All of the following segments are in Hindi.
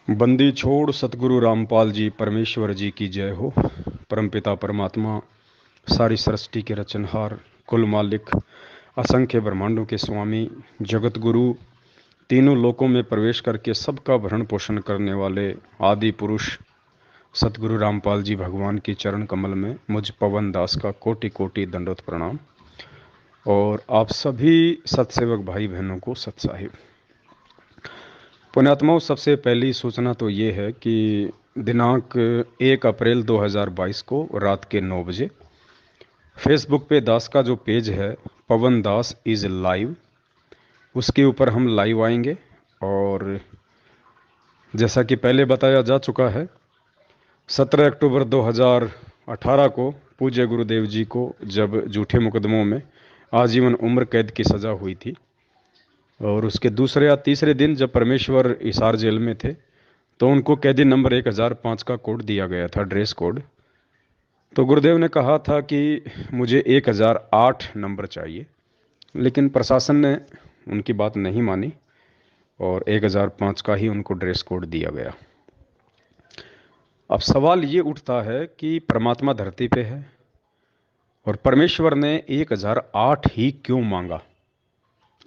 बंदी छोड़ सतगुरु रामपाल जी परमेश्वर जी की जय हो। परमपिता परमात्मा सारी सृष्टि के रचनहार, कुल मालिक, असंख्य ब्रह्मांडों के स्वामी, जगत गुरु, तीनों लोकों में प्रवेश करके सबका भरण पोषण करने वाले आदि पुरुष सतगुरु रामपाल जी भगवान की चरण कमल में मुझ पवन दास का कोटि कोटि दंडोत प्रणाम। और आप सभी सत्सेवक भाई बहनों को सत साहिब। पुण्यात्माओं, सबसे पहली सूचना तो ये है कि दिनांक 1 अप्रैल 2022 को रात के 9 बजे फेसबुक पे दास का जो पेज है पवन दास इज़ लाइव, उसके ऊपर हम लाइव आएंगे। और जैसा कि पहले बताया जा चुका है, 17 अक्टूबर 2018 को पूज्य गुरुदेव जी को जब झूठे मुकदमों में आजीवन उम्र कैद की सज़ा हुई थी, और उसके दूसरे या तीसरे दिन जब परमेश्वर हिसार जेल में थे, तो उनको कैदी नंबर 1005 का कोड दिया गया था, ड्रेस कोड। तो गुरुदेव ने कहा था कि मुझे 1008 नंबर चाहिए, लेकिन प्रशासन ने उनकी बात नहीं मानी और 1005 का ही उनको ड्रेस कोड दिया गया। अब सवाल ये उठता है कि परमात्मा धरती पे है और परमेश्वर ने 1008 ही क्यों मांगा,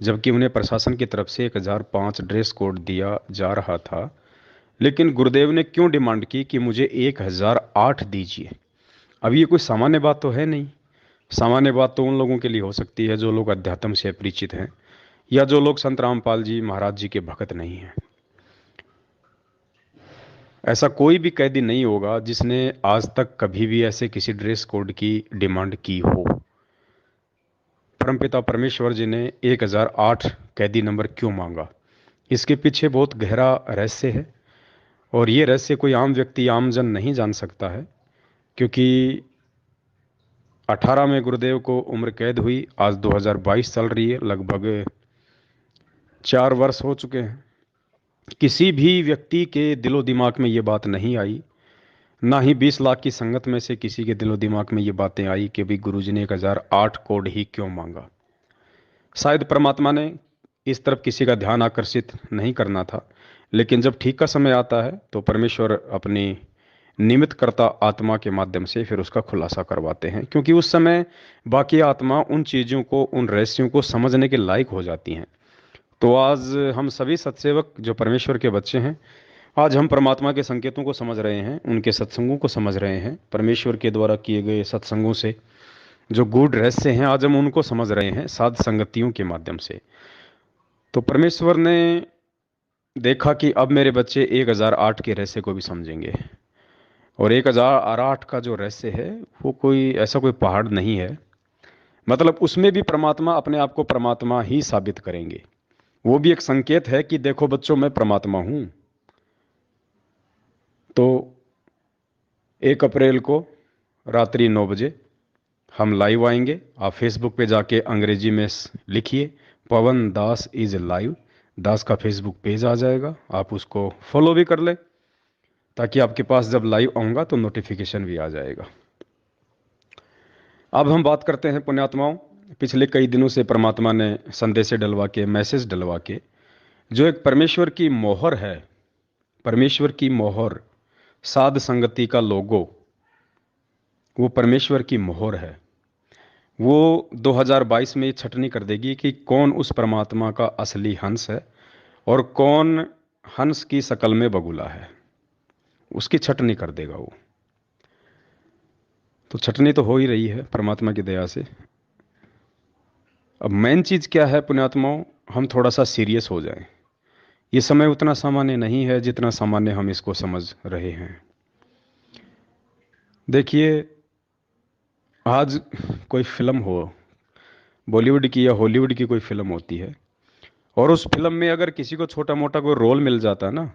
जबकि उन्हें प्रशासन की तरफ से 1005 ड्रेस कोड दिया जा रहा था। लेकिन गुरुदेव ने क्यों डिमांड की कि मुझे 1008 दीजिए? अब ये कोई सामान्य बात तो है नहीं। सामान्य बात तो उन लोगों के लिए हो सकती है जो लोग अध्यात्म से परिचित हैं, या जो लोग संत रामपाल जी महाराज जी के भक्त नहीं हैं। ऐसा कोई भी कैदी नहीं होगा जिसने आज तक कभी भी ऐसे किसी ड्रेस कोड की डिमांड की हो। परमपिता परमेश्वर जी ने 1008 कैदी नंबर क्यों मांगा, इसके पीछे बहुत गहरा रहस्य है। और ये रहस्य कोई आम व्यक्ति, आम जन नहीं जान सकता है, क्योंकि 18 में गुरुदेव को उम्र कैद हुई, आज 2022 चल रही है, लगभग 4 वर्ष हो चुके हैं। किसी भी व्यक्ति के दिलो दिमाग में ये बात नहीं आई, ना ही 20 लाख की संगत में से किसी के दिलो दिमाग में ये बातें आई कि भाई गुरुजी ने 1008 कोड ही क्यों मांगा। शायद परमात्मा ने इस तरफ किसी का ध्यान आकर्षित नहीं करना था, लेकिन जब ठीक का समय आता है तो परमेश्वर अपनी निमित्त करता आत्मा के माध्यम से फिर उसका खुलासा करवाते हैं, क्योंकि उस समय बाकी आत्मा उन चीज़ों को, उन रहस्यों को समझने के लायक हो जाती हैं। तो आज हम सभी सत्सेवक जो परमेश्वर के बच्चे हैं, आज हम परमात्मा के संकेतों को समझ रहे हैं, उनके सत्संगों को समझ रहे हैं, परमेश्वर के द्वारा किए गए सत्संगों से जो गूढ़ रहस्य हैं आज हम उनको समझ रहे हैं साध संगतियों के माध्यम से। तो परमेश्वर ने देखा कि अब मेरे बच्चे 1008 के रहस्य को भी समझेंगे। और 1008 का जो रहस्य है वो कोई ऐसा कोई पहाड़ नहीं है, मतलब उसमें भी परमात्मा अपने आप को परमात्मा ही साबित करेंगे। वो भी एक संकेत है कि देखो बच्चों, मैं परमात्मा हूं। तो 1 अप्रैल को रात्रि 9 बजे हम लाइव आएंगे। आप फेसबुक पे जाके अंग्रेजी में लिखिए पवन दास इज लाइव, दास का फेसबुक पेज आ जाएगा, आप उसको फॉलो भी कर ले, ताकि आपके पास जब लाइव आऊँगा तो नोटिफिकेशन भी आ जाएगा। अब हम बात करते हैं पुण्यात्माओं, पिछले कई दिनों से परमात्मा ने संदेश डलवा के, मैसेज डलवा के, जो एक परमेश्वर की मोहर है, परमेश्वर की मोहर, साध संगति का लोगो, वो परमेश्वर की मोहर है। वो 2022 में छटनी कर देगी कि कौन उस परमात्मा का असली हंस है और कौन हंस की शकल में बगुला है। उसकी छटनी कर देगा वो। तो छटनी तो हो ही रही है परमात्मा की दया से। अब मेन चीज़ क्या है पुण्यात्माओं, हम थोड़ा सा सीरियस हो जाएं। ये समय उतना सामान्य नहीं है जितना सामान्य हम इसको समझ रहे हैं। देखिए, आज कोई फिल्म हो, बॉलीवुड की या हॉलीवुड की कोई फिल्म होती है, और उस फिल्म में अगर किसी को छोटा मोटा कोई रोल मिल जाता है ना,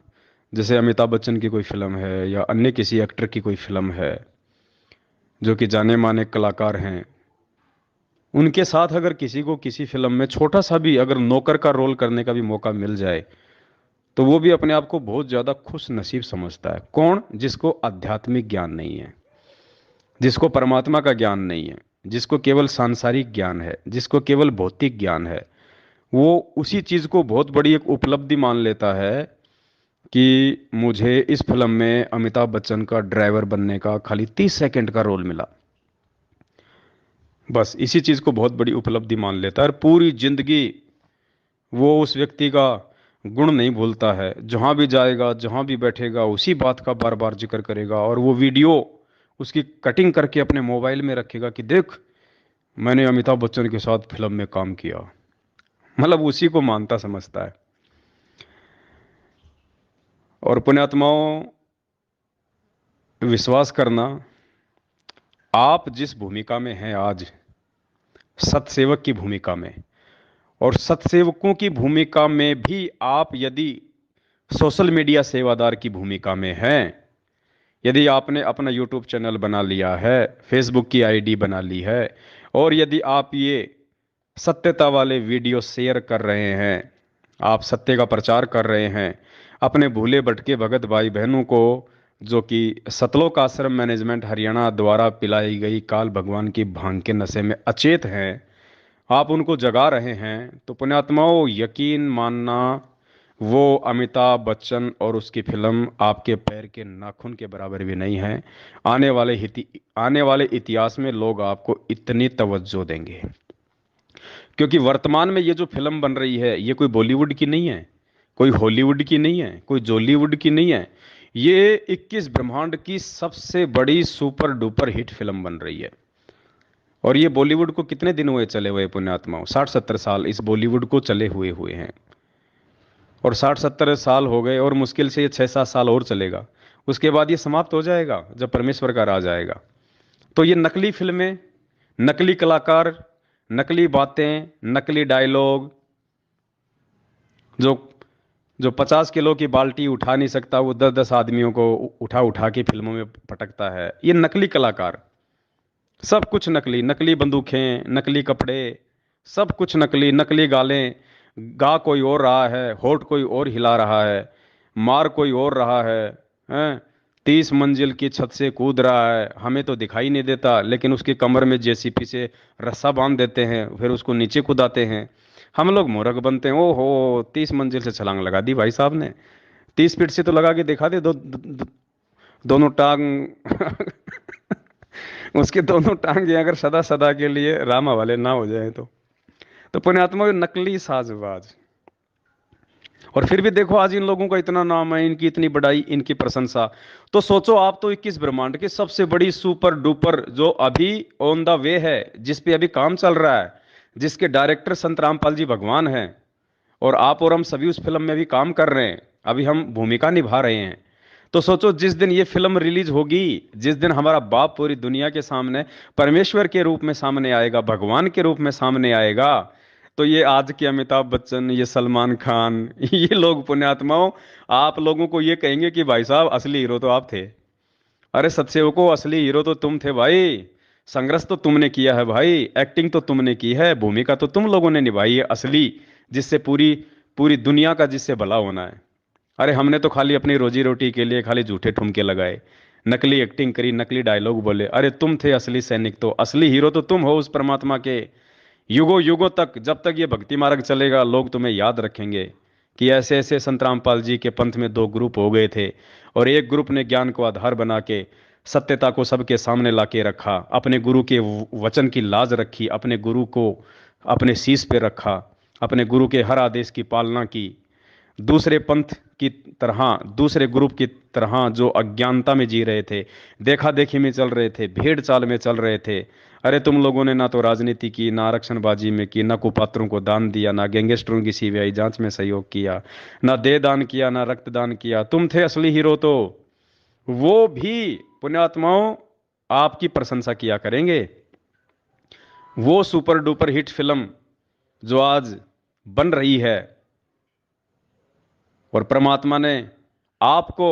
जैसे अमिताभ बच्चन की कोई फिल्म है या अन्य किसी एक्टर की कोई फिल्म है जो कि जाने माने कलाकार हैं, उनके साथ अगर किसी को किसी फिल्म में छोटा सा भी अगर नौकर का रोल करने का भी मौका मिल जाए, तो वो भी अपने आप को बहुत ज़्यादा खुश नसीब समझता है। कौन? जिसको आध्यात्मिक ज्ञान नहीं है, जिसको परमात्मा का ज्ञान नहीं है, जिसको केवल सांसारिक ज्ञान है, जिसको केवल भौतिक ज्ञान है, वो उसी चीज़ को बहुत बड़ी एक उपलब्धि मान लेता है कि मुझे इस फिल्म में अमिताभ बच्चन का ड्राइवर बनने का खाली 30 सेकंड का रोल मिला। बस इसी चीज़ को बहुत बड़ी उपलब्धि मान लेता है और पूरी जिंदगी वो उस व्यक्ति का गुण नहीं भूलता है। जहाँ भी जाएगा, जहाँ भी बैठेगा, उसी बात का बार बार जिक्र करेगा और वो वीडियो उसकी कटिंग करके अपने मोबाइल में रखेगा कि देख, मैंने अमिताभ बच्चन के साथ फिल्म में काम किया। मतलब उसी को मानता समझता है। और पुण्यात्माओं, विश्वास करना, आप जिस भूमिका में हैं आज, सतसेवक की भूमिका में, और सतसेवकों की भूमिका में भी आप यदि सोशल मीडिया सेवादार की भूमिका में हैं, यदि आपने अपना यूट्यूब चैनल बना लिया है, फेसबुक की आईडी बना ली है, और यदि आप ये सत्यता वाले वीडियो शेयर कर रहे हैं, आप सत्य का प्रचार कर रहे हैं, अपने भूले भटके भगत भाई बहनों को, जो कि सतलोक आश्रम मैनेजमेंट हरियाणा द्वारा पिलाई गई काल भगवान की भांग के नशे में अचेत हैं, आप उनको जगा रहे हैं, तो पुण्यात्माओं यकीन मानना, वो अमिताभ बच्चन और उसकी फिल्म आपके पैर के नाखून के बराबर भी नहीं है। आने वाले इतिहास में लोग आपको इतनी तवज्जो देंगे, क्योंकि वर्तमान में ये जो फिल्म बन रही है, ये कोई बॉलीवुड की नहीं है, कोई हॉलीवुड की नहीं है, कोई जॉलीवुड की नहीं है। ये 21 ब्रह्मांड की सबसे बड़ी सुपर डुपर हिट फिल्म बन रही है। और ये बॉलीवुड को कितने दिन हुए चले हुए पुण्यात्माओं? 60-70 साल इस बॉलीवुड को चले हुए हुए हैं। और 60-70 साल हो गए और मुश्किल से ये 6-7 साल और चलेगा। उसके बाद ये समाप्त हो जाएगा जब परमेश्वर का राज आएगा। तो ये नकली फिल्में, नकली कलाकार, नकली बातें, नकली डायलॉग, जो जो 50 किलो की बाल्टी उठा नहीं सकता, वो 10-10 आदमियों को उठा उठा के फिल्मों में पटकता है, ये नकली कलाकार। सब कुछ नकली, नकली बंदूकें, नकली कपड़े, सब कुछ नकली, नकली गालें, गा कोई और रहा है, होठ कोई और हिला रहा है, मार कोई और रहा है, 30 मंजिल की छत से कूद रहा है, हमें तो दिखाई नहीं देता, लेकिन उसकी कमर में जेसीपी से रस्सा बांध देते हैं, फिर उसको नीचे कूदाते हैं। हम लोग मूर्ख बनते हैं। ओहो, 30 मंजिल से छलांग लगा दी भाई साहब ने। 30 फीट से तो लगा के दिखा दे, दोनों टांग उसके दोनों टांगे अगर सदा सदा के लिए रामा वाले ना हो जाए तो पुण्यात्मा नकली साजबाज। और फिर भी देखो आज इन लोगों का इतना नाम है, इनकी इतनी बड़ाई, इनकी प्रशंसा। तो सोचो, आप तो 21 ब्रह्मांड की सबसे बड़ी सुपर डुपर, जो अभी ऑन द वे है, जिस पे अभी काम चल रहा है, जिसके डायरेक्टर संत रामपाल जी भगवान हैं, और आप और हम सभी उस फिल्म में भी काम कर रहे हैं, अभी हम भूमिका निभा रहे हैं। तो सोचो, जिस दिन ये फिल्म रिलीज होगी, जिस दिन हमारा बाप पूरी दुनिया के सामने परमेश्वर के रूप में सामने आएगा, भगवान के रूप में सामने आएगा, तो ये आज के अमिताभ बच्चन, ये सलमान खान, ये लोग पुण्यात्माओं, आप लोगों को ये कहेंगे कि भाई साहब असली हीरो तो आप थे। अरे सत्सेवकों, असली हीरो तो तुम थे भाई। संघर्ष तो तुमने किया है भाई, एक्टिंग तो तुमने की है, भूमिका तो तुम लोगों ने निभाई है असली, जिससे पूरी पूरी दुनिया का जिससे भला होना है। अरे हमने तो खाली अपनी रोजी रोटी के लिए खाली झूठे ठुमके लगाए, नकली एक्टिंग करी, नकली डायलॉग बोले। अरे तुम थे असली सैनिक, तो असली हीरो तो तुम हो उस परमात्मा के। युगों युगों तक, जब तक ये भक्ति मार्ग चलेगा, लोग तुम्हें याद रखेंगे कि ऐसे ऐसे संत रामपाल जी के पंथ में दो ग्रुप हो गए थे, और एक ग्रुप ने ज्ञान को आधार बना के सत्यता को सबके सामने लाके रखा, अपने गुरु के वचन की लाज रखी, अपने गुरु को अपने शीश पे रखा, अपने गुरु के हर आदेश की पालना की। दूसरे पंथ की तरह, दूसरे ग्रुप की तरह जो अज्ञानता में जी रहे थे, देखा देखी में चल रहे थे, भेड़ चाल में चल रहे थे। अरे तुम लोगों ने ना तो राजनीति की, ना आरक्षणबाजी में की, ना कुपात्रों को दान दिया, ना गैंगस्टरों की सीबीआई जांच में सहयोग किया, ना देह दान किया, ना रक्तदान किया। तुम थे असली हीरो, तो वो भी पुण्यात्माओं आपकी प्रशंसा किया करेंगे। वो सुपर डुपर हिट फिल्म जो आज बन रही है, और परमात्मा ने आपको,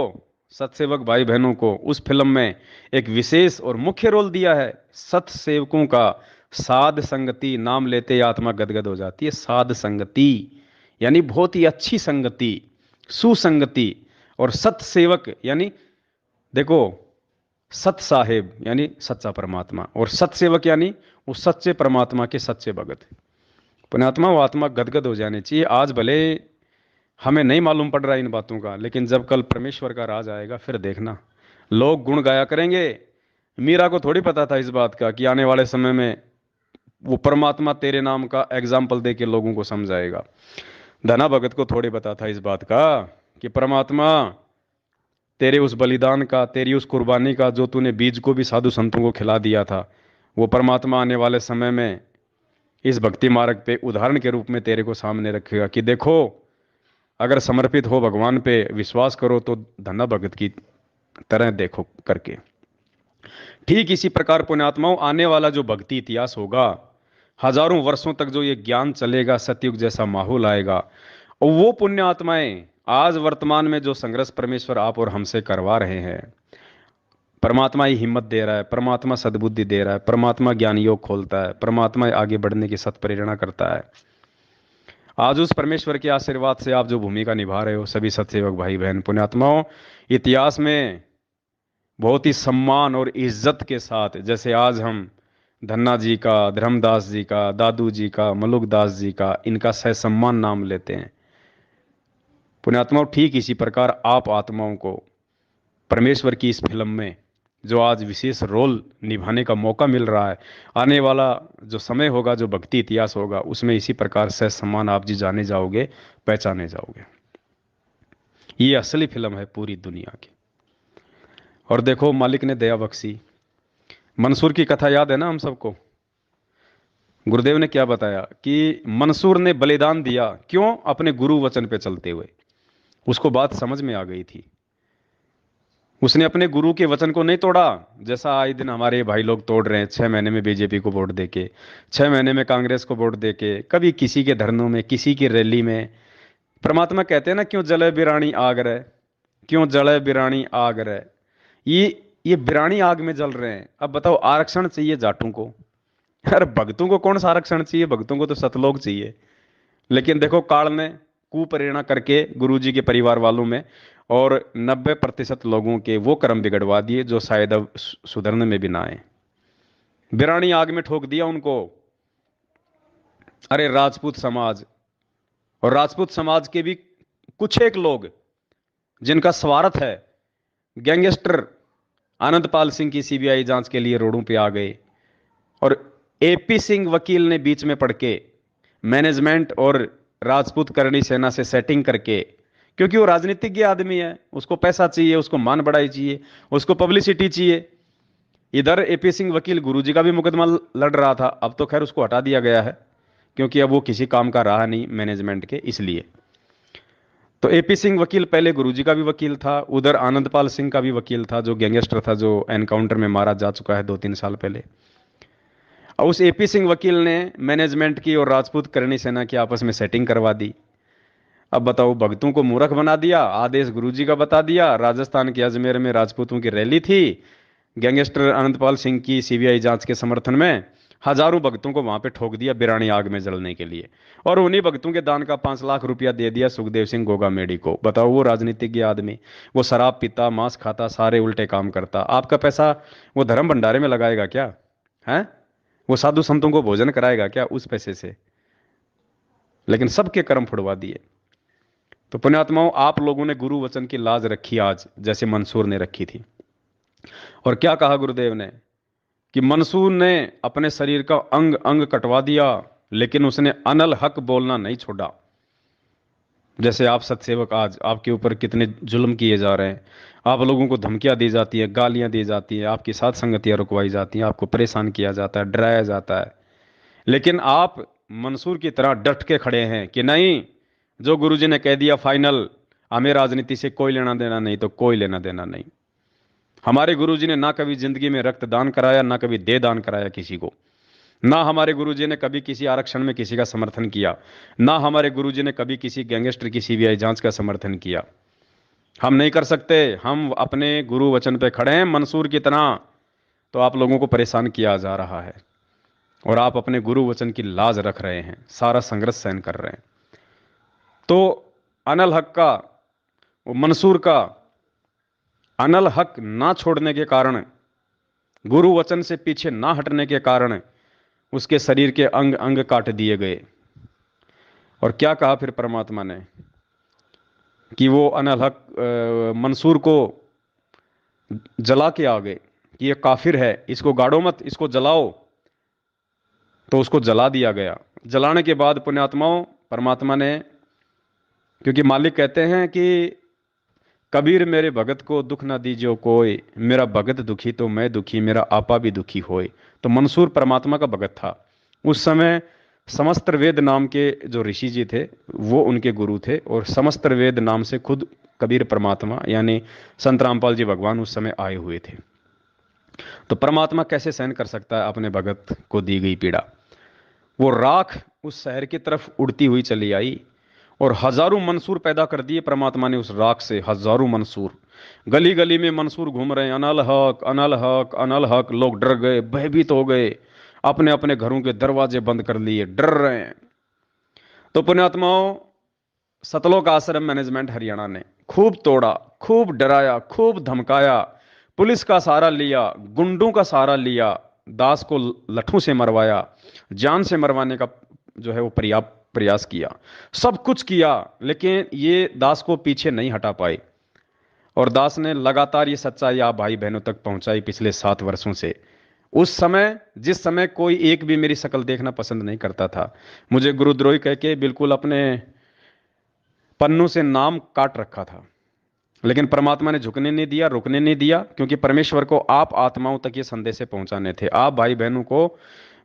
सतसेवक भाई बहनों को, उस फिल्म में एक विशेष और मुख्य रोल दिया है। सतसेवकों का साध संगति नाम लेते ही आत्मा गदगद हो जाती है। साध संगति यानी बहुत ही अच्छी संगति, सुसंगति। और सतसेवक यानी, देखो, सत साहेब यानी सच्चा परमात्मा, और सतसेवक यानी वो सच्चे परमात्मा के सच्चे भगत। पुण्यात्मा, वो आत्मा गदगद हो जानी चाहिए। आज भले हमें नहीं मालूम पड़ रहा इन बातों का, लेकिन जब कल परमेश्वर का राज आएगा फिर देखना, लोग गुण गाया करेंगे। मीरा को थोड़ी पता था इस बात का कि आने वाले समय में वो परमात्मा तेरे नाम का एग्जाम्पल दे के लोगों को समझाएगा। धना भगत को थोड़ी पता था इस बात का कि परमात्मा तेरे उस बलिदान का, तेरी उस कुर्बानी का, जो तूने बीज को भी साधु संतों को खिला दिया था, वो परमात्मा आने वाले समय में इस भक्ति मार्ग पे उदाहरण के रूप में तेरे को सामने रखेगा कि देखो, अगर समर्पित हो भगवान पे, विश्वास करो तो धना भगत की तरह देखो करके। ठीक इसी प्रकार पुण्यात्माओं, आने वाला जो भक्ति इतिहास होगा, हजारों वर्षों तक जो ये ज्ञान चलेगा, सतयुग जैसा माहौल आएगा, और वो पुण्य आत्माएं आज वर्तमान में जो संघर्ष परमेश्वर आप और हमसे करवा रहे हैं, परमात्मा ही हिम्मत दे रहा है, परमात्मा सद्बुद्धि दे रहा है, परमात्मा ज्ञान योग खोलता है, परमात्मा आगे बढ़ने की सत्प्रेरणा करता है। आज उस परमेश्वर के आशीर्वाद से आप जो भूमिका निभा रहे हो सभी सत्सेवक भाई बहन पुण्यात्माओं, इतिहास में बहुत ही सम्मान और इज्जत के साथ, जैसे आज हम धन्ना जी का, धर्मदास जी का, दादू जी का, मलुकदास जी का, इनका सहसम्मान नाम लेते हैं पुण्यात्माओं, ठीक इसी प्रकार आप आत्माओं को परमेश्वर की इस फिल्म में जो आज विशेष रोल निभाने का मौका मिल रहा है, आने वाला जो समय होगा, जो भक्ति इतिहास होगा, उसमें इसी प्रकार से सम्मान आप जी जाने जाओगे, पहचाने जाओगे। ये असली फिल्म है पूरी दुनिया की। और देखो, मालिक ने दया बख्शी। मंसूर की कथा याद है ना हम सबको। गुरुदेव ने क्या बताया कि मंसूर ने बलिदान दिया, क्यों? अपने गुरु वचन पे चलते हुए। उसको बात समझ में आ गई थी, उसने अपने गुरु के वचन को नहीं तोड़ा, जैसा आए दिन हमारे भाई लोग तोड़ रहे हैं, 6 महीने में बीजेपी को वोट देके, 6 महीने में कांग्रेस को वोट देके, कभी किसी के धरनों में, किसी की रैली में। परमात्मा कहते हैं ना, क्यों जले बिरानी आग रहे, क्यों जले बिरानी आग रहे। ये बिरानी आग में जल रहे हैं। अब बताओ, आरक्षण चाहिए जाटों को, अरे भक्तों को कौन सा आरक्षण चाहिए? भक्तों को तो सतलोक चाहिए। लेकिन देखो, काल ने कुप्रेरणा करके गुरुजी के परिवार वालों में और 90% लोगों के वो कर्म बिगड़वा दिए जो शायद अब सुधरने में भी ना आए। बिरानी आग में ठोक दिया उनको। अरे राजपूत समाज, और राजपूत समाज के भी कुछ एक लोग जिनका स्वार्थ है, गैंगस्टर आनंदपाल सिंह की सीबीआई जांच के लिए रोडों पे आ गए, और एपी सिंह वकील ने बीच में पड़ के मैनेजमेंट और राजपूत करणी सेना से सेटिंग करके, क्योंकि वो राजनीतिज्ञ आदमी है, उसको पैसा चाहिए, उसको मान बढ़ाई चाहिए, उसको पब्लिसिटी चाहिए। इधर एपी सिंह वकील गुरुजी का भी मुकदमा लड़ रहा था, अब तो खैर उसको हटा दिया गया है, क्योंकि अब वो किसी काम का रहा नहीं मैनेजमेंट के, इसलिए। तो एपी सिंह वकील पहले गुरुजी का भी वकील था, उधर आनंदपाल सिंह का भी वकील था, जो गैंगस्टर था, जो एनकाउंटर में मारा जा चुका है 2-3 साल पहले। और उस एपी सिंह वकील ने मैनेजमेंट की और राजपूत करणी सेना की आपस में सेटिंग करवा दी। अब बताओ, भक्तों को मूर्ख बना दिया, आदेश गुरुजी का बता दिया। राजस्थान के अजमेर में राजपूतों की रैली थी, गैंगस्टर अनंतपाल सिंह की सीबीआई जांच के समर्थन में, हजारों भक्तों को वहां पे ठोक दिया बिरानी आग में जलने के लिए, और उन्हीं भक्तों के दान का 5 लाख रुपया दे दिया सुखदेव सिंह गोगामेडी को। बताओ, वो राजनीतिज्ञ आदमी, वो शराब पीता, मांस खाता, सारे उल्टे काम करता, आपका पैसा वो धर्म भंडारे में लगाएगा क्या? है? वो साधु संतों को भोजन कराएगा क्या उस पैसे से? लेकिन सबके कर्म फुड़वा दिए। तो पुण्यात्माओं, आप लोगों ने गुरु वचन की लाज रखी आज, जैसे मंसूर ने रखी थी। और क्या कहा गुरुदेव ने कि मंसूर ने अपने शरीर का अंग अंग कटवा दिया, लेकिन उसने अनल हक बोलना नहीं छोड़ा। जैसे आप सत्सेवक, आज आपके ऊपर कितने जुल्म किए जा रहे हैं, आप लोगों को धमकियां दी जाती है, गालियां दी जाती है, आपकी साथ संगतियां रुकवाई जाती हैं, आपको परेशान किया जाता है, डराया जाता है, लेकिन आप मंसूर की तरह डट के खड़े हैं कि नहीं, जो गुरुजी ने कह दिया फाइनल, हमें राजनीति से कोई लेना देना नहीं, तो कोई लेना देना नहीं। हमारे गुरुजी ने ना कभी जिंदगी में रक्तदान कराया, ना कभी देह दान कराया किसी को, ना हमारे गुरुजी ने कभी किसी आरक्षण में किसी का समर्थन किया, ना हमारे गुरुजी ने कभी किसी गैंगस्टर की सीबीआई जांच का समर्थन किया। हम नहीं कर सकते, हम अपने गुरु वचन पे खड़े हैं मंसूर की तरह। तो आप लोगों को परेशान किया जा रहा है और आप अपने गुरु वचन की लाज रख रहे हैं, सारा संघर्ष सहन कर रहे हैं। तो अनल हक का, वो मंसूर का अनल हक ना छोड़ने के कारण, गुरु वचन से पीछे ना हटने के कारण उसके शरीर के अंग अंग काट दिए गए। और क्या कहा फिर परमात्मा ने कि वो अनल हक मंसूर को जला के आ गए कि ये काफिर है, इसको गाड़ो मत, इसको जलाओ। तो उसको जला दिया गया। जलाने के बाद पुण्यात्माओं, परमात्मा ने, क्योंकि मालिक कहते हैं कि कबीर मेरे भगत को दुख ना दीजियो कोई, मेरा भगत दुखी तो मैं दुखी, मेरा आपा भी दुखी होए। तो मंसूर परमात्मा का भगत था। उस समय समस्त वेद नाम के जो ऋषि जी थे वो उनके गुरु थे, और समस्त वेद नाम से खुद कबीर परमात्मा यानी संत रामपाल जी भगवान उस समय आए हुए थे। तो परमात्मा कैसे सहन कर सकता है अपने भगत को दी गई पीड़ा। वो राख उस शहर की तरफ उड़ती हुई चली आई, और हजारों मंसूर पैदा कर दिए परमात्मा ने उस राख से। हजारों मंसूर, गली गली में मंसूर घूम रहे हैं, अनल हक अनल हक अनल हक। लोग डर गए, भयभीत हो गए, अपने अपने घरों के दरवाजे बंद कर लिए, डर रहे हैं। तो पुण्यात्माओं, सतलोक आश्रम मैनेजमेंट हरियाणा ने खूब तोड़ा, खूब डराया, खूब धमकाया, पुलिस का सहारा लिया, गुंडों का सहारा लिया, दास को लठों से मरवाया, जान से मरवाने का जो है वो प्रयास किया, सब कुछ किया, लेकिन ये दास को पीछे नहीं हटा पाए। और दास ने लगातार ये सच्चाई आप भाई बहनों तक पहुंचाई पिछले 7 वर्षों से। उस समय, जिस समय कोई एक भी मेरी शक्ल देखना पसंद नहीं करता था, मुझे गुरुद्रोही कह के बिल्कुल अपने पन्नों से नाम काट रखा था, लेकिन परमात्मा ने झुकने नहीं दिया, रुकने नहीं दिया, क्योंकि परमेश्वर को आप आत्माओं तक ये संदेश पहुंचाने थे। आप भाई बहनों को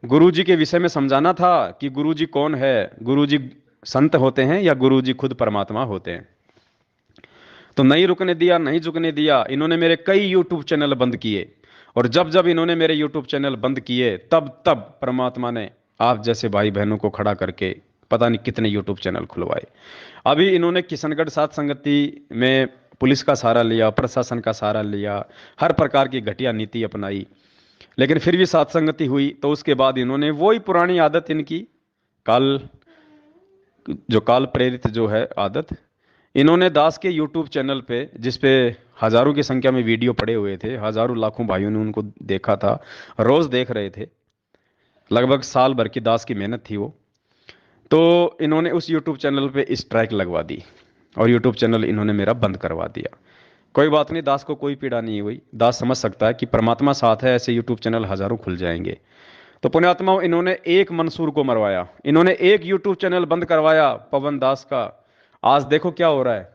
गुरु जी के विषय में समझाना था कि गुरु जी कौन है, गुरु जी संत होते हैं या गुरु जी खुद परमात्मा होते हैं। तो नहीं रुकने दिया, नहीं झुकने दिया। इन्होंने मेरे कई यूट्यूब चैनल बंद किए, और जब जब इन्होंने मेरे यूट्यूब चैनल बंद किए, तब तब परमात्मा ने आप जैसे भाई बहनों को खड़ा करके पता नहीं कितने यूट्यूब चैनल खुलवाए। अभी इन्होंने किशनगढ़ सात संगति में पुलिस का सहारा लिया, प्रशासन का सहारा लिया, हर प्रकार की घटिया नीति अपनाई, लेकिन फिर भी सात संगति हुई। तो उसके बाद इन्होंने वही पुरानी आदत इनकी, काल, जो काल प्रेरित जो है आदत, इन्होंने दास के यूट्यूब चैनल पे, जिस पे हजारों की संख्या में वीडियो पड़े हुए थे, हजारों लाखों भाइयों ने उनको देखा था, रोज देख रहे थे, लगभग साल भर की दास की मेहनत थी वो। तो इन्होंने उस यूट्यूब चैनल पे स्ट्राइक लगवा दी, और यूट्यूब चैनल इन्होंने मेरा बंद करवा दिया। कोई बात नहीं, दास को कोई पीड़ा नहीं हुई। दास समझ सकता है कि परमात्मा साथ है, ऐसे यूट्यूब चैनल हजारों खुल जाएंगे। तो पुण्यात्माओं, इन्होंने एक मंसूर को मरवाया, इन्होंने एक यूट्यूब चैनल बंद करवाया पवन दास का। आज देखो क्या हो रहा है।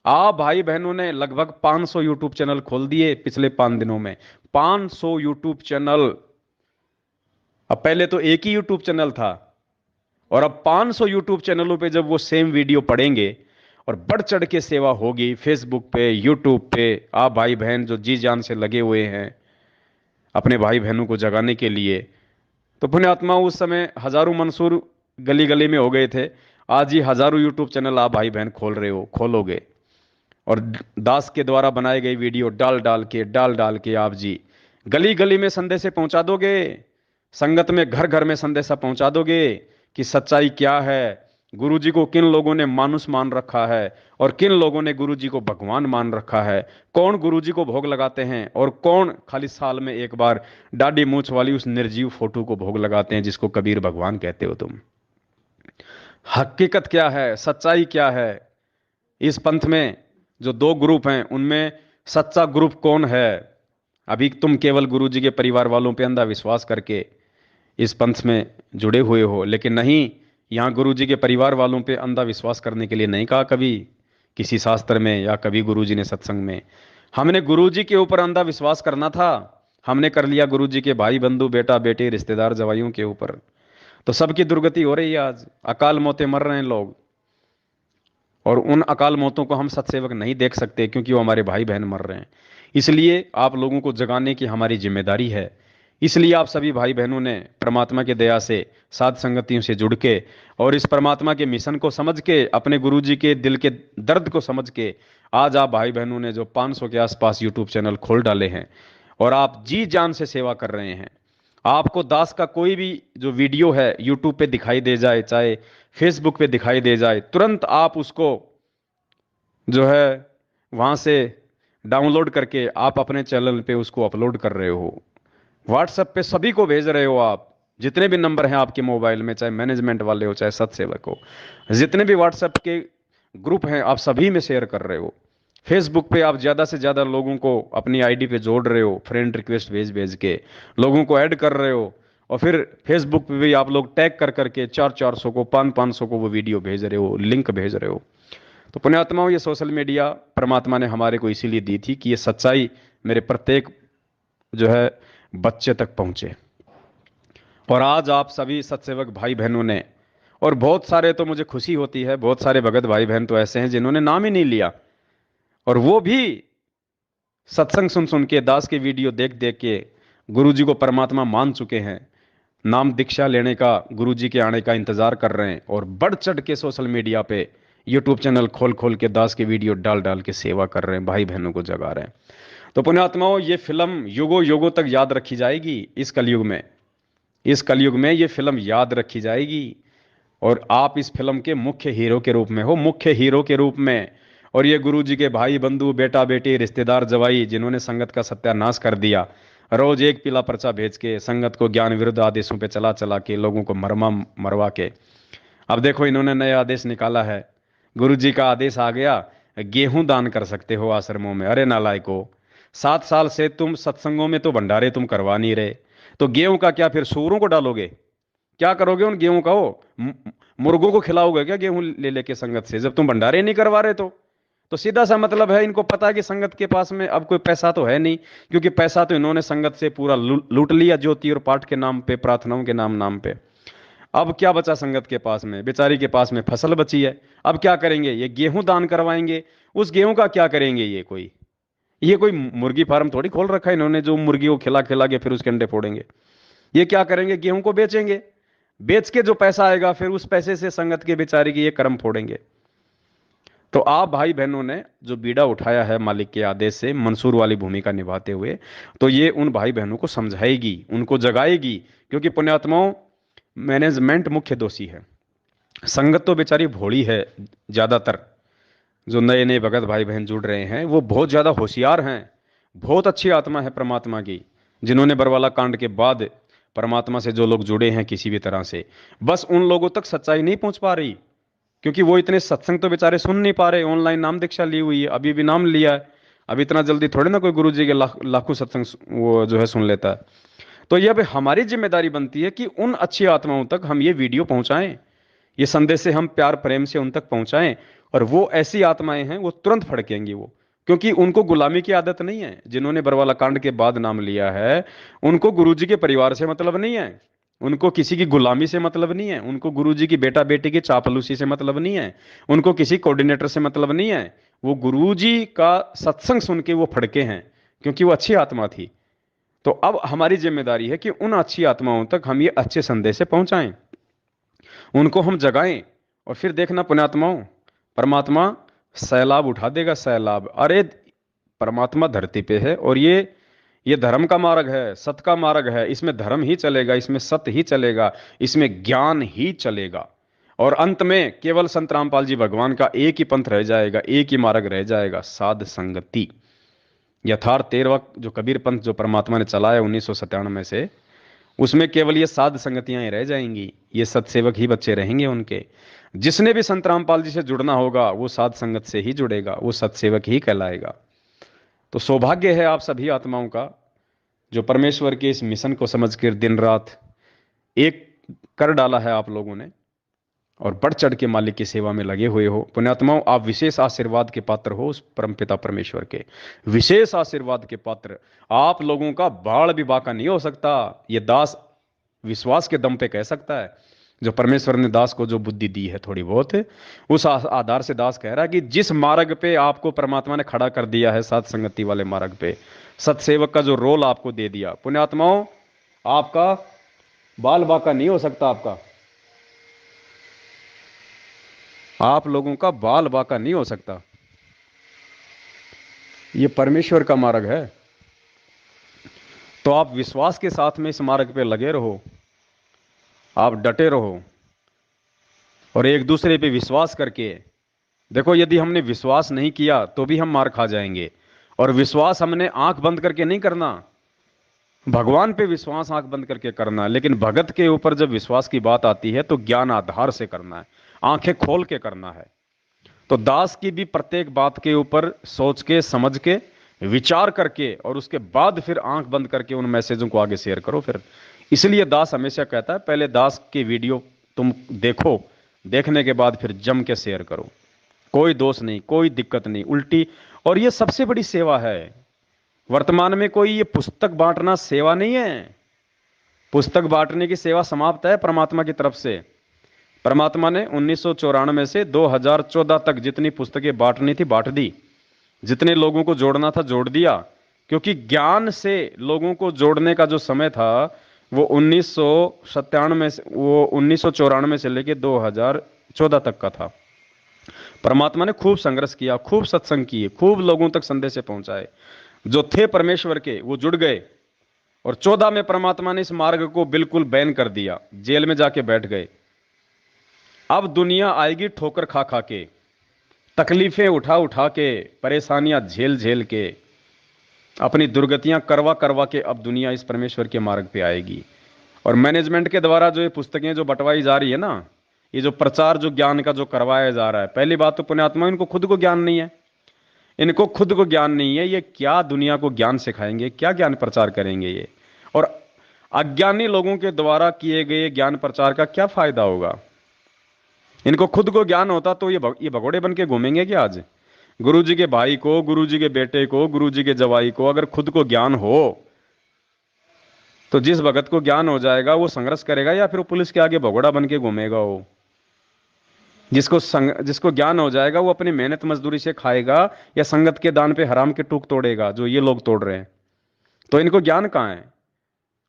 आप भाई बहनों ने लगभग 500 यूट्यूब चैनल खोल दिए पिछले 5 दिनों में। 500 यूट्यूब चैनल। अब पहले तो एक ही यूट्यूब चैनल था, और अब 500 यूट्यूब चैनलों पे जब वो सेम वीडियो पड़ेंगे, और बढ़ चढ़ के सेवा होगी फेसबुक पे, यूट्यूब पे, आप भाई बहन जो जी जान से लगे हुए हैं अपने भाई बहनों को जगाने के लिए। तो पुण्यात्मा, उस समय हजारों मंसूर गली गली में हो गए थे, आज ही हजारों यूट्यूब चैनल आप भाई बहन खोल रहे हो, खोलोगे, और दास के द्वारा बनाए गए वीडियो डाल डाल के आप जी गली गली में संदेश पहुंचा दोगे, संगत में घर घर में संदेशा पहुंचा दोगे कि सच्चाई क्या है, गुरु जी को किन लोगों ने मानुष मान रखा है, और किन लोगों ने गुरु जी को भगवान मान रखा है, कौन गुरु जी को भोग लगाते हैं, और कौन खाली साल में एक बार दाढ़ी मूछ वाली उस निर्जीव फोटो को भोग लगाते हैं जिसको कबीर भगवान कहते हो तुम। हकीकत क्या है, सच्चाई क्या है। इस पंथ में जो दो ग्रुप हैं, उनमें सच्चा ग्रुप कौन है। अभी तुम केवल गुरु जी के परिवार वालों पे अंधा विश्वास करके इस पंथ में जुड़े हुए हो, लेकिन नहीं, यहाँ गुरु जी के परिवार वालों पे अंधा विश्वास करने के लिए नहीं कहा कभी किसी शास्त्र में, या कभी गुरु जी ने सत्संग में। हमने गुरु जी के ऊपर अंधा विश्वास करना था, हमने कर लिया गुरु जी के भाई बंधु बेटा बेटे रिश्तेदार जवाइयों के ऊपर। तो सबकी दुर्गति हो रही है, आज अकाल मौतें मर रहे हैं लोग, और उन अकाल मौतों को हम सत्सेवक नहीं देख सकते क्योंकि वो हमारे भाई बहन मर रहे हैं। इसलिए आप लोगों को जगाने की हमारी जिम्मेदारी है। इसलिए आप सभी भाई बहनों ने परमात्मा की दया से साध संगतियों से जुड़ के, और इस परमात्मा के मिशन को समझ के, अपने गुरु जी के दिल के दर्द को समझ के, आज आप भाई बहनों ने जो 500 के आसपास यूट्यूब चैनल खोल डाले हैं, और आप जी जान से सेवा कर रहे हैं। आपको दास का कोई भी जो वीडियो है यूट्यूब पे दिखाई दे जाए, चाहे फेसबुक पे दिखाई दे जाए, तुरंत आप उसको जो है वहां से डाउनलोड करके आप अपने चैनल पे उसको अपलोड कर रहे हो, व्हाट्सएप पे सभी को भेज रहे हो। आप जितने भी नंबर हैं आपके मोबाइल में, चाहे मैनेजमेंट वाले हो चाहे सत्सेवक हो, जितने भी व्हाट्सएप के ग्रुप हैं, आप सभी में शेयर कर रहे हो। फेसबुक पे आप ज्यादा से ज्यादा लोगों को अपनी आईडी पे जोड़ रहे हो, फ्रेंड रिक्वेस्ट भेज भेज के लोगों को ऐड कर रहे हो, और फिर फेसबुक पे भी आप लोग टैग कर करके 400-400 को, 500-500 को वो वीडियो भेज रहे हो, लिंक भेज रहे हो। तो पुण्यात्माओं, ये सोशल मीडिया परमात्मा ने हमारे को इसीलिए दी थी कि ये सच्चाई मेरे प्रत्येक जो है बच्चे तक पहुंचे। और आज आप सभी सत्सेवक भाई बहनों ने, और बहुत सारे, तो मुझे खुशी होती है, बहुत सारे भगत भाई बहन तो ऐसे हैं जिन्होंने नाम ही नहीं लिया, और वो भी सत्संग सुन सुन के, दास के वीडियो देख देख के गुरु जी को परमात्मा मान चुके हैं, नाम दीक्षा लेने का, गुरु जी के आने का इंतजार कर रहे हैं, और बढ़ चढ़ के सोशल मीडिया पे यूट्यूब चैनल खोल खोल के दास के वीडियो डाल डाल के सेवा कर रहे हैं, भाई बहनों को जगा रहे हैं। तो पुण्यात्माओं, ये फिल्म युगों युगों तक याद रखी जाएगी। इस कलयुग में, इस कलयुग में ये फिल्म याद रखी जाएगी, और आप इस फिल्म के मुख्य हीरो के रूप में हो, मुख्य हीरो के रूप में। और ये गुरु जी के भाई बंधु, बेटा बेटी, रिश्तेदार, जवाई, जिन्होंने संगत का सत्यानाश कर दिया, रोज एक पीला पर्चा भेज के संगत को ज्ञान विरुद्ध आदेशों पे चला चला के लोगों को मरमा मरवा के, अब देखो इन्होंने नया आदेश निकाला है। गुरु जी का आदेश आ गया, गेहूं दान कर सकते हो आश्रमों में। अरे नालायको, 7 साल से तुम सत्संगों में तो भंडारे तुम करवा नहीं रहे, तो गेहूं का क्या फिर सूरों को डालोगे? क्या करोगे उन गेहूं का? हो मुर्गों को खिलाओगे क्या गेहूं ले लेके संगत से, जब तुम भंडारे नहीं करवा रहे? तो सीधा सा मतलब है, इनको पता है कि संगत के पास में अब कोई पैसा तो है नहीं, क्योंकि पैसा तो इन्होंने संगत से पूरा लूट लिया, ज्योति और पाठ के नाम पे, प्रार्थनाओं के नाम नाम पे। अब क्या बचा संगत के पास में? बेचारी के पास में फसल बची है। अब क्या करेंगे? ये गेहूं दान करवाएंगे। उस गेहूं का क्या करेंगे? ये कोई मुर्गी फार्म थोड़ी खोल रखा है इन्होंने, जो मुर्गी को खिला खिला के फिर उसके अंडे फोड़ेंगे। ये क्या करेंगे? गेहूं को बेचेंगे, बेच के जो पैसा आएगा फिर उस पैसे से संगत के बेचारे की ये कर्म फोड़ेंगे। तो आप भाई बहनों ने जो बीड़ा उठाया है मालिक के आदेश से, मंसूर वाली भूमिका निभाते हुए, तो ये उन भाई बहनों को समझाएगी, उनको जगाएगी। क्योंकि पुण्यात्माओं, मैनेजमेंट मुख्य दोषी है, संगत तो बेचारी भोली है। ज्यादातर जो नए नए भगत भाई बहन जुड़ रहे हैं वो बहुत ज्यादा होशियार हैं, बहुत अच्छी आत्मा है परमात्मा की, जिन्होंने बरवाला कांड के बाद परमात्मा से जो लोग जुड़े हैं किसी भी तरह से, बस उन लोगों तक सच्चाई नहीं पहुंच पा रही। क्योंकि वो इतने सत्संग तो बेचारे सुन नहीं पा रहे। ऑनलाइन नाम दीक्षा ली हुई है, अभी भी नाम लिया है, अब इतना जल्दी थोड़े ना कोई गुरु जी के लाखों सत्संग वो जो है सुन लेता है। तो ये अब हमारी जिम्मेदारी बनती है कि उन अच्छी आत्माओं तक हम ये वीडियो पहुंचाएं, ये संदेश से हम प्यार प्रेम से उन तक पहुंचाएं। और वो ऐसी आत्माएं हैं, वो तुरंत फड़केंगी वो, क्योंकि उनको गुलामी की आदत नहीं है। जिन्होंने बरवाला कांड के बाद नाम लिया है, उनको गुरुजी के परिवार से मतलब नहीं है, उनको किसी की गुलामी से मतलब नहीं है, उनको गुरुजी की बेटा बेटी की चापलूसी से मतलब नहीं है, उनको किसी कोऑर्डिनेटर से मतलब नहीं है। वो गुरुजी का सत्संग सुन के वो फड़के हैं, क्योंकि वो अच्छी आत्मा थी। तो अब हमारी जिम्मेदारी है कि उन अच्छी आत्माओं तक हम ये अच्छे संदेश से पहुंचाएं, उनको हम जगाएं। और फिर देखना पुण्यात्माओं, परमात्मा सैलाब उठा देगा, सैलाब। अरे परमात्मा धरती पे है, और ये धर्म का मार्ग है, सत्य का मार्ग है, इसमें धर्म ही चलेगा, इसमें सत्य ही चलेगा, इसमें ज्ञान ही चलेगा। और अंत में केवल संत रामपाल जी भगवान का एक ही पंथ रह जाएगा, एक ही मार्ग रह जाएगा, साध संगति। यथार्थ 13वां जो कबीर पंथ जो परमात्मा ने चलाया 1997 से, उसमें केवल ये साध संगतियां ही रह जाएंगी, ये सत्सेवक ही बच्चे रहेंगे उनके। जिसने भी संत रामपाल जी से जुड़ना होगा वो साध संगत से ही जुड़ेगा, वो सत्सेवक ही कहलाएगा। तो सौभाग्य है आप सभी आत्माओं का, जो परमेश्वर के इस मिशन को समझकर दिन रात एक कर डाला है आप लोगों ने, और बढ़ चढ़ के मालिक की सेवा में लगे हुए हो। पुण्यात्माओं, आप विशेष आशीर्वाद के पात्र हो उस परमपिता परमेश्वर के, विशेष आशीर्वाद के पात्र। आप लोगों का बाढ़ भी बाका नहीं हो सकता, ये दास विश्वास के दम पे कह सकता है। जो परमेश्वर ने दास को जो बुद्धि दी है थोड़ी बहुत, उस आधार से दास कह रहा है कि जिस मार्ग पे आपको परमात्मा ने खड़ा कर दिया है, साथ संगति वाले मार्ग पे, सत्सेवक का जो रोल आपको दे दिया, पुण्यात्माओं, आपका बाल बाका नहीं हो सकता। आप लोगों का बाल बाका नहीं हो सकता। ये परमेश्वर का मार्ग है। तो आप विश्वास के साथ में इस मार्ग पे लगे रहो, आप डटे रहो, और एक दूसरे पे विश्वास करके देखो। यदि हमने विश्वास नहीं किया तो भी हम मार खा जाएंगे, और विश्वास हमने आंख बंद करके नहीं करना, भगवान पे विश्वास आंख बंद करके करना है। लेकिन भगत के ऊपर जब विश्वास की बात आती है तो ज्ञान आधार से करना है, आंखें खोल के करना है। तो दास की भी प्रत्येक बात के ऊपर सोच के, समझ के, विचार करके और उसके बाद फिर आंख बंद करके उन मैसेजों को आगे शेयर करो फिर। इसलिए दास हमेशा कहता है पहले दास की वीडियो तुम देखो, देखने के बाद फिर जम के शेयर करो। कोई दोष नहीं, कोई दिक्कत नहीं, उल्टी। और ये सबसे बड़ी सेवा है वर्तमान में। कोई ये पुस्तक बांटना सेवा नहीं है। पुस्तक बांटने की सेवा समाप्त है परमात्मा की तरफ से। परमात्मा ने 1994 से 2014 तक जितनी पुस्तकें बांटनी थी बांट दी, जितने लोगों को जोड़ना था जोड़ दिया। क्योंकि ज्ञान से लोगों को जोड़ने का जो समय था वो 1997 से, वो 1994 से लेकर 2014 तक का था। परमात्मा ने खूब संघर्ष किया, खूब सत्संग किए, खूब लोगों तक संदेश पहुंचाए। जो थे परमेश्वर के वो जुड़ गए। और 14 में परमात्मा ने इस मार्ग को बिल्कुल बैन कर दिया, जेल में जाके बैठ गए। अब दुनिया आएगी ठोकर खा खा के, तकलीफें उठा उठा के, परेशानियां झेल झेल के, अपनी दुर्गतियां करवा करवा के अब दुनिया इस परमेश्वर के मार्ग पे आएगी। और मैनेजमेंट के द्वारा जो ये पुस्तकें जो बंटवाई जा रही है ना, ये जो प्रचार जो ज्ञान का जो करवाया जा रहा है, पहली बात तो पुण्यात्मा इनको खुद को ज्ञान नहीं है। इनको खुद को ज्ञान नहीं है, ये क्या दुनिया को ज्ञान सिखाएंगे, क्या ज्ञान प्रचार करेंगे ये। और अज्ञानी लोगों के द्वारा किए गए ज्ञान प्रचार का क्या फायदा होगा। इनको खुद को ज्ञान होता तो ये भगोड़े बन के घूमेंगे क्या आज। गुरु जी के भाई को, गुरु जी के बेटे को, गुरु जी के जवाई को अगर खुद को ज्ञान हो तो जिस भगत को ज्ञान हो जाएगा वो संघर्ष करेगा या फिर वो पुलिस के आगे भगोड़ा बन के घूमेगा। वो जिसको ज्ञान हो जाएगा वो अपनी मेहनत मजदूरी से खाएगा या संगत के दान पे हराम के टूक तोड़ेगा, जो ये लोग तोड़ रहे हैं। तो इनको ज्ञान कहां है।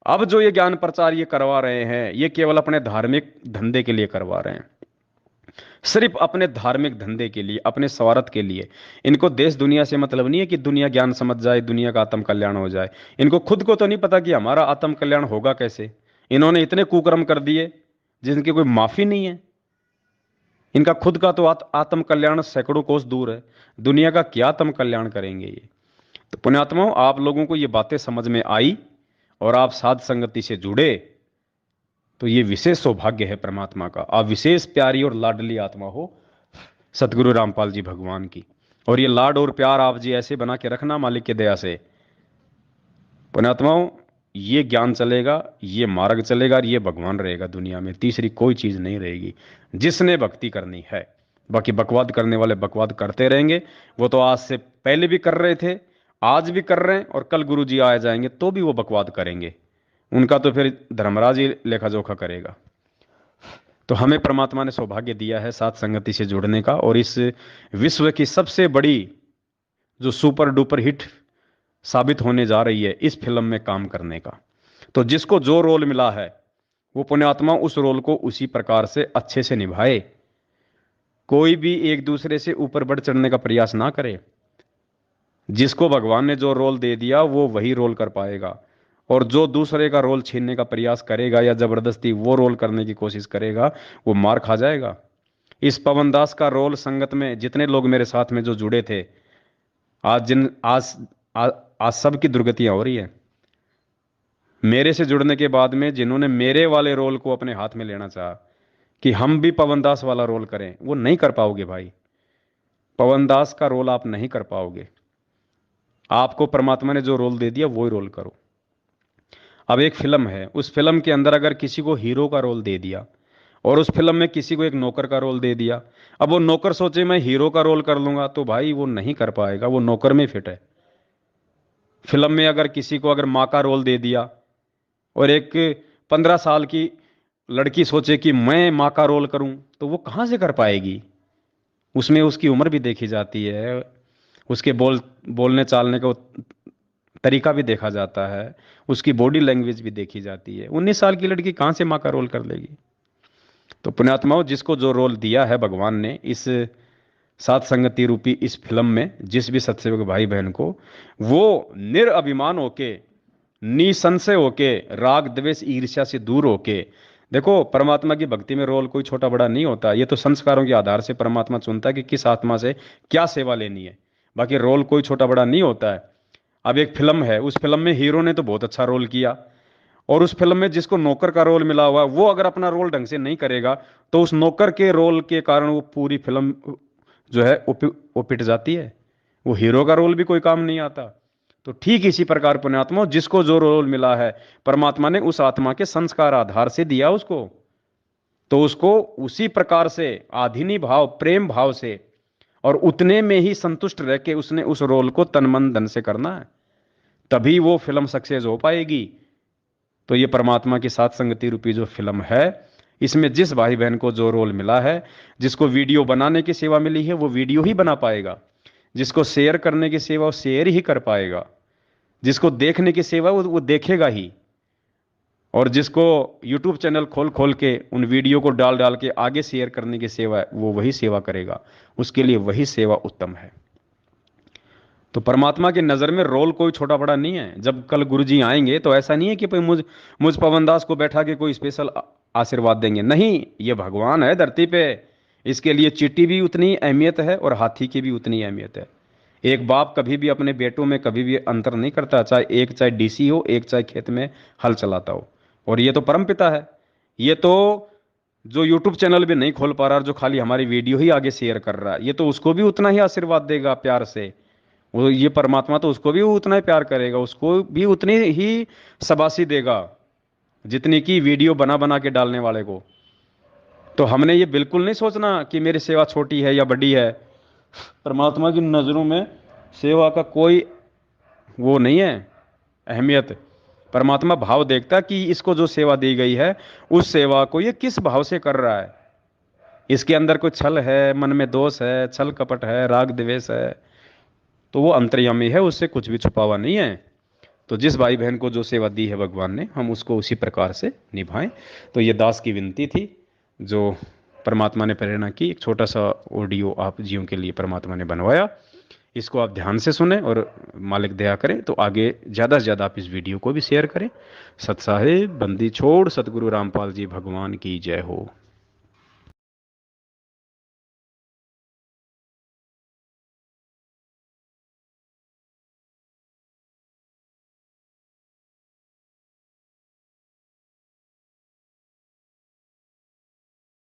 अब जो ये ज्ञान प्रचार ये करवा रहे हैं ये केवल अपने धार्मिक धंधे के लिए करवा रहे हैं, सिर्फ अपने धार्मिक धंधे के लिए, अपने स्वार्थ के लिए। इनको देश दुनिया से मतलब नहीं है कि दुनिया ज्ञान समझ जाए, दुनिया का आत्म कल्याण हो जाए। इनको खुद को तो नहीं पता कि हमारा आत्म कल्याण होगा कैसे। इन्होंने इतने कुकर्म कर दिए जिनकी कोई माफी नहीं है। इनका खुद का तो आत्म कल्याण सैकड़ों कोस दूर है, दुनिया का क्या आत्म कल्याण करेंगे ये। तो पुण्यात्माओं, आप लोगों को ये बातें समझ में आई और आप साध संगति से जुड़े तो ये विशेष सौभाग्य है परमात्मा का। आप विशेष प्यारी और लाडली आत्मा हो सतगुरु रामपाल जी भगवान की। और ये लाड और प्यार आप जी ऐसे बना के रखना मालिक की दया से। पुण्यात्माओं, ये ज्ञान चलेगा, ये मार्ग चलेगा और ये भगवान रहेगा दुनिया में, तीसरी कोई चीज नहीं रहेगी जिसने भक्ति करनी है। बाकी बकवाद करने वाले बकवाद करते रहेंगे। वो तो आज से पहले भी कर रहे थे, आज भी कर रहे हैं, और कल गुरु जी आ जाएंगे तो भी वो बकवाद करेंगे। उनका तो फिर धर्मराज ही लेखा जोखा करेगा। तो हमें परमात्मा ने सौभाग्य दिया है साथ संगति से जुड़ने का, और इस विश्व की सबसे बड़ी जो सुपर डुपर हिट साबित होने जा रही है इस फिल्म में काम करने का। तो जिसको जो रोल मिला है वो पुण्यात्मा उस रोल को उसी प्रकार से अच्छे से निभाए। कोई भी एक दूसरे से ऊपर बढ़ चढ़ने का प्रयास ना करे। जिसको भगवान ने जो रोल दे दिया वो वही रोल कर पाएगा, और जो दूसरे का रोल छीनने का प्रयास करेगा या जबरदस्ती वो रोल करने की कोशिश करेगा वो मार खा जाएगा। इस पवन दास का रोल संगत में जितने लोग मेरे साथ में जो जुड़े थे, आज सबकी दुर्गतियां हो रही है। मेरे से जुड़ने के बाद में जिन्होंने मेरे वाले रोल को अपने हाथ में लेना चाहा कि हम भी पवन दास वाला रोल करें, वो नहीं कर पाओगे भाई। पवन दास का रोल आप नहीं कर पाओगे। आपको परमात्मा ने जो रोल दे दिया वो ही रोल करो। अब एक फिल्म है, उस फिल्म के अंदर अगर किसी को हीरो का रोल दे दिया और उस फिल्म में किसी को एक नौकर का रोल दे दिया, अब वो नौकर सोचे मैं हीरो का रोल कर लूंगा, तो भाई वो नहीं कर पाएगा, वो नौकर में फिट है। फिल्म में अगर किसी को अगर माँ का रोल दे दिया और एक 15 साल की लड़की सोचे कि मैं माँ का रोल करूं, तो वो कहां से कर पाएगी। उसमें उसकी उम्र भी देखी जाती है, उसके बोलने चालने का तरीका भी देखा जाता है, उसकी बॉडी लैंग्वेज भी देखी जाती है। 19 साल की लड़की कहां से माँ का रोल कर लेगी। तो पुण्यात्माओं, जिसको जो रोल दिया है भगवान ने इस सात संगति रूपी इस फिल्म में, जिस भी सत्सेवक भाई बहन को, वो निरअभिमान होके, निसंशय होके, राग द्वेष ईर्ष्या से दूर होके, देखो परमात्मा की भक्ति में रोल कोई छोटा बड़ा नहीं होता। ये तो संस्कारों के आधार से परमात्मा चुनता है कि किस आत्मा से क्या सेवा लेनी है। बाकी रोल कोई छोटा बड़ा नहीं होता है। अब एक फिल्म है, उस फिल्म में हीरो ने तो बहुत अच्छा रोल किया, और उस फिल्म में जिसको नौकर का रोल मिला हुआ वो अगर अपना रोल ढंग से नहीं करेगा तो उस नौकर के रोल के कारण वो पूरी फिल्म जो है वो पिट जाती है, वो हीरो का रोल भी कोई काम नहीं आता। तो ठीक इसी प्रकार पुण्यात्मा, जिसको जो रोल मिला है परमात्मा ने उस आत्मा के संस्कार आधार से दिया उसको, तो उसको उसी प्रकार से आधीनी भाव प्रेम भाव से और उतने में ही संतुष्ट रह के उसने उस रोल को तन मन धन से करना है, तभी वो फिल्म सक्सेस हो पाएगी। तो ये परमात्मा की साथ संगति रूपी जो फिल्म है, इसमें जिस भाई बहन को जो रोल मिला है, जिसको वीडियो बनाने की सेवा मिली है वो वीडियो ही बना पाएगा, जिसको शेयर करने की सेवा वो शेयर ही कर पाएगा, जिसको देखने की सेवा वो देखेगा ही, और जिसको यूट्यूब चैनल खोल खोल के उन वीडियो को डाल डाल के आगे शेयर करने की सेवा है, वो वही सेवा करेगा, उसके लिए वही सेवा उत्तम है। तो परमात्मा की नज़र में रोल कोई छोटा बड़ा नहीं है। जब कल गुरु जी आएंगे तो ऐसा नहीं है कि भाई मुझ पवन दास को बैठा के कोई स्पेशल आशीर्वाद देंगे, नहीं, ये भगवान है धरती पे, इसके लिए चींटी भी उतनी अहमियत है और हाथी की भी उतनी अहमियत है। एक बाप कभी भी अपने बेटों में कभी भी अंतर नहीं करता, चाहे डीसी हो, एक चाहे खेत में हल चलाता हो। और ये तो परम पिता है। ये तो जो यूट्यूब चैनल भी नहीं खोल पा रहा, जो खाली हमारी वीडियो ही आगे शेयर कर रहा है, ये तो उसको भी उतना ही आशीर्वाद देगा प्यार से। वो ये परमात्मा तो उसको भी उतना ही प्यार करेगा, उसको भी उतनी ही शाबाशी देगा जितनी की वीडियो बना बना के डालने वाले को। तो हमने ये बिल्कुल नहीं सोचना कि मेरी सेवा छोटी है या बड़ी है। परमात्मा की नज़रों में सेवा का कोई वो नहीं है अहमियत। परमात्मा भाव देखता कि इसको जो सेवा दी गई है उस सेवा को ये किस भाव से कर रहा है। इसके अंदर कोई छल है, मन में दोष है, छल कपट है, राग द्वेष है, तो वो अंतर्यामी है, उससे कुछ भी छुपा हुआ नहीं है। तो जिस भाई बहन को जो सेवा दी है भगवान ने, हम उसको उसी प्रकार से निभाएं। तो ये दास की विनती थी जो परमात्मा ने प्रेरणा की। एक छोटा सा ऑडियो आप जीवों के लिए परमात्मा ने बनवाया, इसको आप ध्यान से सुने और मालिक दया करें तो आगे ज़्यादा से ज़्यादा आप इस वीडियो को भी शेयर करें। सत साहिब बंदी छोड़ सतगुरु रामपाल जी भगवान की जय हो।